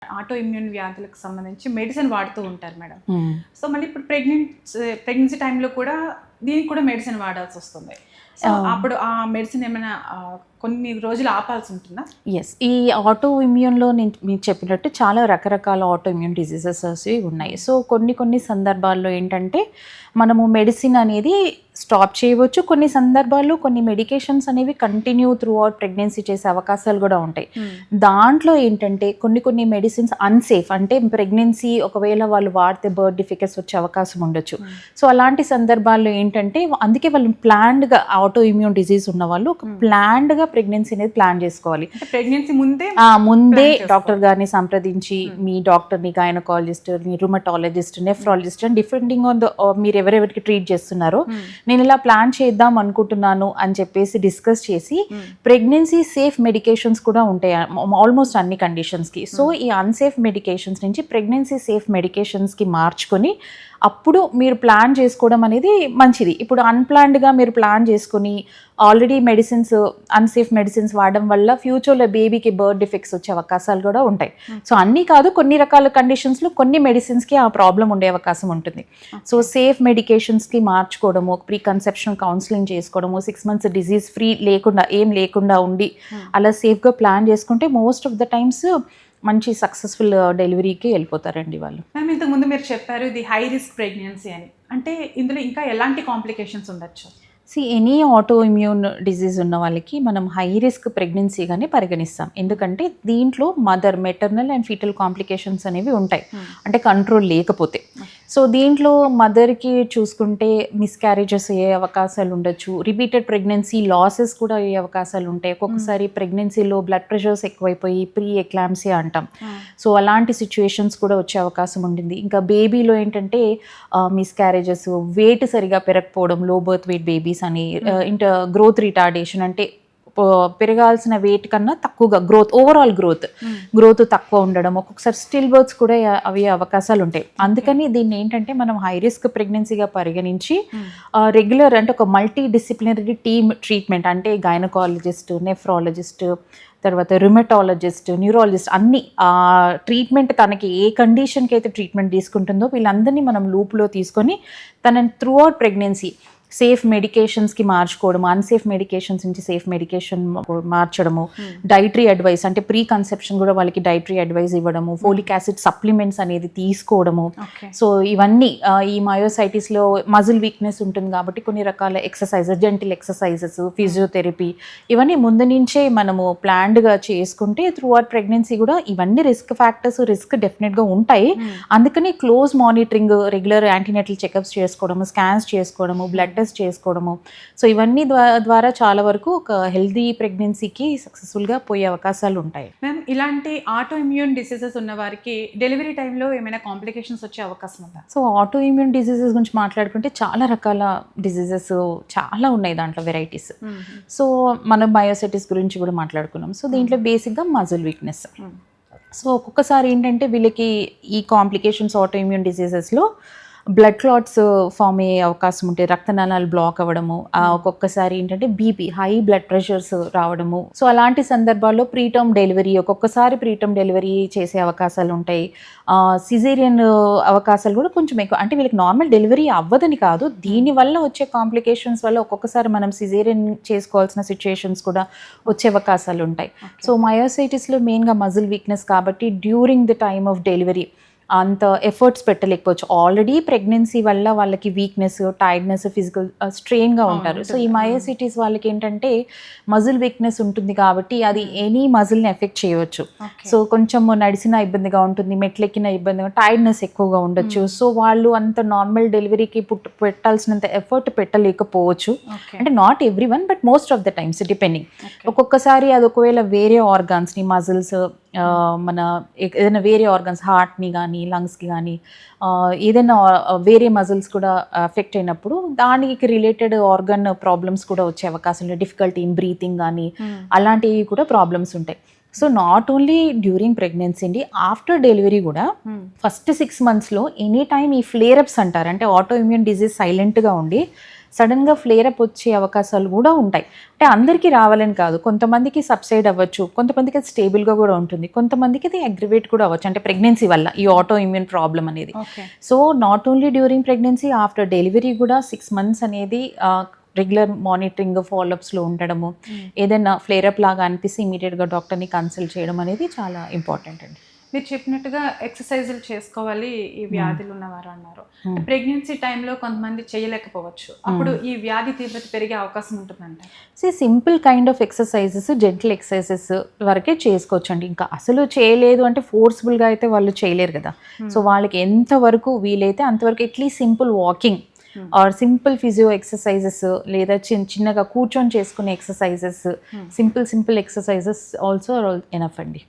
Auto immune వ్యాధులకు సంబంధించి medicine వాడుతూ ఉంటారు మేడం. సో మళ్ళీ ఇప్పుడు ప్రెగ్నెన్సీ టైంలో కూడా దీనికి కూడా మెడిసిన్ వాడాల్సి వస్తుంది. సో అప్పుడు ఆ మెడిసిన్ ఏమైనా కొన్ని రోజులు ఆపాల్సి ఉంటుందా? ఎస్, ఈ ఆటో ఇమ్యూన్లో నేను మీకు చెప్పినట్టు చాలా రకరకాల ఆటో ఇమ్యూన్ డిసీజెస్ ఉన్నాయి. సో కొన్ని సందర్భాల్లో ఏంటంటే మనము మెడిసిన్ అనేది స్టాప్ చేయవచ్చు. కొన్ని సందర్భాల్లో కొన్ని మెడికేషన్స్ అనేవి కంటిన్యూ త్రూ అవుట్ ప్రెగ్నెన్సీ చేసే అవకాశాలు కూడా ఉంటాయి. దాంట్లో ఏంటంటే కొన్ని మెడిసిన్స్ అన్సేఫ్, అంటే ప్రెగ్నెన్సీ ఒకవేళ వాళ్ళు వాడితే బర్త్ డిఫెక్ట్స్ వచ్చే అవకాశం ఉండొచ్చు. సో అలాంటి సందర్భాల్లో ఏంటంటే అందుకే వాళ్ళు ప్లాన్డ్గా ఆటో ఇమ్యూన్ డిసీజ్ ఉన్న వాళ్ళు ఒక ప్లాన్డ్గా ప్రెగ్నెన్సీ అనేది ప్లాన్ చేసుకోవాలి. ప్రెగ్నెన్సీ ముందే డాక్టర్ గారిని సంప్రదించి మీ డాక్టర్ని, gynaecologist, me rheumatologist, nephrologist and depending on the మీరు ఎవరెవరికి ట్రీట్ చేస్తున్నారో నేను ఇలా ప్లాన్ చేద్దాం అనుకుంటున్నాను అని చెప్పేసి డిస్కస్ చేసి ప్రెగ్నెన్సీ సేఫ్ మెడికేషన్స్ కూడా ఉంటాయి ఆల్మోస్ట్ అన్ని కండిషన్స్కి. సో ఈ అన్సేఫ్ మెడికేషన్స్ నుంచి ప్రెగ్నెన్సీ సేఫ్ మెడికేషన్స్కి మార్చుకొని అప్పుడు మీరు ప్లాన్ చేసుకోవడం అనేది మంచిది. ఇప్పుడు అన్ప్లాన్డ్గా మీరు ప్లాన్ చేసుకుని ఆల్రెడీ మెడిసిన్స్ అన్సేఫ్ మెడిసిన్స్ వాడడం వల్ల ఫ్యూచర్లో బేబీకి బర్త్ డిఫెక్ట్స్ వచ్చే అవకాశాలు కూడా ఉంటాయి. సో అన్నీ కాదు, కొన్ని రకాల కండిషన్స్లో కొన్ని మెడిసిన్స్కి ఆ ప్రాబ్లం ఉండే అవకాశం ఉంటుంది. సో సేఫ్ మెడికేషన్స్కి మార్చుకోవడము, ప్రీ కన్సెప్షన్ కౌన్సిలింగ్ చేసుకోవడము, 6 months డిజీజ్ ఫ్రీ లేకుండా ఉండి అలా సేఫ్గా ప్లాన్ చేసుకుంటే మోస్ట్ ఆఫ్ ద టైమ్స్ మంచి సక్సెస్ఫుల్ డెలివరీకి వెళ్ళిపోతారండి వాళ్ళు. మ్యామ్, ఇంతకుముందు మీరు చెప్పారు ఇది హై రిస్క్ ప్రెగ్నెన్సీ అని, అంటే ఇందులో ఇంకా ఎలాంటి కాంప్లికేషన్స్ ఉండొచ్చు? ఎనీ ఆటో ఇమ్యూన్ డిజీజ్ ఉన్న వాళ్ళకి మనం హై రిస్క్ ప్రెగ్నెన్సీగానే పరిగణిస్తాం. ఎందుకంటే దీంట్లో మెటర్నల్ అండ్ ఫీటల్ కాంప్లికేషన్స్ అనేవి ఉంటాయి, అంటే కంట్రోల్ లేకపోతే. సో దీంట్లో మదర్కి చూసుకుంటే మిస్క్యారేజెస్ అయ్యే అవకాశాలు ఉండొచ్చు, రిపీటెడ్ ప్రెగ్నెన్సీ లాసెస్ కూడా అయ్యే అవకాశాలు ఉంటాయి. ఒక్కొక్కసారి ప్రెగ్నెన్సీలో బ్లడ్ ప్రెషర్స్ ఎక్కువైపోయి ప్రీ ఎక్లాంప్సియా అంటాం. సో అలాంటి సిచ్యువేషన్స్ కూడా వచ్చే అవకాశం ఉంటుంది. ఇంకా బేబీలో ఏంటంటే మిస్క్యారేజెస్, వెయిట్ సరిగా పెరగకపోవడం, లో బర్త్ వెయిట్ బేబీస్ అని, గ్రోత్ రిటార్డేషన్ అంటే పెరగాల్సిన వెయిట్ కన్నా తక్కువగా ఓవరాల్ గ్రోత్ తక్కువ ఉండడం, ఒక్కొక్కసారి స్టిల్ బర్త్స్ కూడా అవి అవకాశాలు ఉంటాయి. అందుకని దీన్ని ఏంటంటే మనం హై రిస్క్ ప్రెగ్నెన్సీగా పరిగణించి రెగ్యులర్ అంటే ఒక మల్టీ డిసిప్లినరీ టీమ్ ట్రీట్మెంట్, అంటే గైనకాలజిస్ట్, నెఫ్రాలజిస్ట్, తర్వాత రుమటాలజిస్ట్, న్యూరాలజిస్ట్ అన్ని ట్రీట్మెంట్ తనకి ఏ కండిషన్కి అయితే ట్రీట్మెంట్ తీసుకుంటుందో వీళ్ళందరినీ మనం లూప్లో తీసుకొని తనని త్రూ అవుట్ ప్రెగ్నెన్సీ సేఫ్ మెడికేషన్స్కి మార్చుకోవడము, అన్సేఫ్ మెడికేషన్స్ నుంచి సేఫ్ మెడికేషన్ మార్చడము, డైటరీ అడ్వైస్ అంటే ప్రీ కన్సెప్షన్ కూడా వాళ్ళకి డైటరీ అడ్వైస్ ఇవ్వడము, ఫోలిక్ యాసిడ్ సప్లిమెంట్స్ అనేది తీసుకోవడము. సో ఇవన్నీ ఈ మయోసైటిస్లో మజిల్ వీక్నెస్ ఉంటుంది కాబట్టి కొన్ని రకాల ఎక్సర్సైజెస్, జెంటిల్ ఎక్సర్సైజెస్, ఫిజియోథెరపీ ఇవన్నీ ముందు నుంచే మనము ప్లాన్డ్గా చేసుకుంటే త్రూ అవుట్ ప్రెగ్నెన్సీ కూడా ఇవన్నీ రిస్క్ ఫ్యాక్టర్స్ డెఫినెట్గా ఉంటాయి. అందుకని close monitoring, regular antenatal checkups చేసుకోవడము, స్కాన్స్ చేసుకోవడము, బ్లడ్ టెస్ట్ చేసుకోవడము, సో ఇవన్నీ ద్వారా చాలా వరకు ఒక హెల్దీ ప్రెగ్నెన్సీకి సక్సెస్ఫుల్గా పోయే అవకాశాలు ఉంటాయి. మ్యామ్, ఇలాంటి ఆటో ఇమ్యూన్ డిసీజెస్ ఉన్న వారికి డెలివరీ టైంలో ఏమైనా కాంప్లికేషన్స్ వచ్చే అవకాశం ఉందా? సో ఆటో ఇమ్యూన్ డిసీజెస్ గురించి మాట్లాడుకుంటే చాలా రకాల డిసీజెస్ చాలా ఉన్నాయి, దాంట్లో వెరైటీస్. సో మనం మయోసైటిస్ గురించి కూడా మాట్లాడుకున్నాం. సో దీంట్లో బేసిక్గా మజిల్ వీక్నెస్. సో ఒక్కొక్కసారి ఏంటంటే వీళ్ళకి ఈ కాంప్లికేషన్స్ ఆటో ఇమ్యూన్ డిసీజెస్లో బ్లడ్ క్లాట్స్ ఫామ్ అయ్యే అవకాశం ఉంటే, రక్తనాళాలు బ్లాక్ అవ్వడము, ఒక్కొక్కసారి ఏంటంటే బీపీ, హై బ్లడ్ ప్రెషర్స్ రావడము. సో అలాంటి సందర్భాల్లో ప్రీటర్మ్ డెలివరీ, ఒక్కొక్కసారి ప్రీటర్మ్ డెలివరీ చేసే అవకాశాలు ఉంటాయి. సిజేరియన్ అవకాశాలు కూడా కొంచెం ఎక్కువ, అంటే వీళ్ళకి నార్మల్ డెలివరీ అవ్వదని కాదు, దీనివల్ల వచ్చే కాంప్లికేషన్స్ వల్ల ఒక్కొక్కసారి మనం సిజేరియన్ చేసుకోవాల్సిన సిచ్యుయేషన్స్ కూడా వచ్చే అవకాశాలు ఉంటాయి. సో మయోసైటిస్లో మెయిన్గా మజిల్ వీక్నెస్ కాబట్టి during the time of delivery అంత ఎఫర్ట్స్ పెట్టలేకపోవచ్చు. ఆల్రెడీ ప్రెగ్నెన్సీ వల్ల వాళ్ళకి వీక్నెస్, టైర్డ్నెస్, ఫిజికల్ స్ట్రెయిన్గా ఉంటారు. సో ఈ మయోసైటిస్ వాళ్ళకి ఏంటంటే మజిల్ వీక్నెస్ ఉంటుంది కాబట్టి అది ఎనీ మజిల్ని ఎఫెక్ట్ చేయవచ్చు. సో కొంచెం నడిచిన ఇబ్బందిగా ఉంటుంది, మెట్లెక్కిన ఇబ్బందిగా, టైర్డ్నెస్ ఎక్కువగా ఉండొచ్చు. సో వాళ్ళు అంత నార్మల్ డెలివరీకి పెట్టాల్సినంత ఎఫర్ట్ పెట్టలేకపోవచ్చు. అంటే not every one, but most of the times depending. ఒక్కొక్కసారి అది ఒకవేళ వేరే ఆర్గాన్స్ని, మజిల్స్, మన ఏదైనా వేరే ఆర్గన్స్, హార్ట్ని కానీ లంగ్స్కి కానీ ఏదైనా వేరే మజిల్స్ కూడా ఎఫెక్ట్ అయినప్పుడు దానికి రిలేటెడ్ ఆర్గన్ ప్రాబ్లమ్స్ కూడా వచ్చే అవకాశం ఉంది. డిఫికల్టీ ఇన్ బ్రీతింగ్ కానీ అలాంటివి కూడా ప్రాబ్లమ్స్ ఉంటాయి. So not only during pregnancy అండి, ఆఫ్టర్ డెలివరీ కూడా ఫస్ట్ 6 monthsలో ఎనీ టైమ్ ఈ ఫ్లేరప్స్ అంటారు, అంటే ఆటో ఇమ్యూన్ డిజీజ్ సైలెంట్గా ఉండి సడన్గా ఫ్లేర్ అప్ వచ్చే అవకాశాలు కూడా ఉంటాయి. అంటే అందరికీ రావాలని కాదు, కొంతమందికి సబ్సైడ్ అవ్వచ్చు, కొంతమందికి అది స్టేబుల్గా కూడా ఉంటుంది, కొంతమందికి అది అగ్రివేట్ కూడా అవ్వచ్చు, అంటే ప్రెగ్నెన్సీ వల్ల ఈ ఆటో ఇమ్యూన్ ప్రాబ్లం అనేది. Okay. So not only during pregnancy, after delivery కూడా 6 months అనేది రెగ్యులర్ మానిటరింగ్ ఫాలోఅప్స్లో ఉండడము, ఏదైనా ఫ్లేరప్ లాగా అనిపిస్తే ఇమీడియట్గా డాక్టర్ని కన్సల్ట్ చేయడం అనేది చాలా ఇంపార్టెంట్ అండి. మీరు చెప్పినట్టుగా ఎక్సర్సైజులు చేసుకోవాలి ఈ వ్యాధులు ఉన్నవారు అన్నారు. ప్రెగ్నెన్సీ టైంలో కొంతమంది చేయలేకపోవచ్చు, అప్పుడు ఈ వ్యాధి తీవ్రత పెరిగే అవకాశం ఉంటుందంట. Simple kind of exercises, gentle exercises వరకే చేసుకోవచ్చండి. ఇంకా అసలు చేయలేదు అంటే ఫోర్స్ఫుల్గా అయితే వాళ్ళు చేయలేరు కదా. సో వాళ్ళకి ఎంతవరకు వీలైతే అంతవరకు at least simple walking are simple physio exercises, లేదా చిన్నగా కూర్చొని చేసుకునే exercises, simple exercises also enough అండి.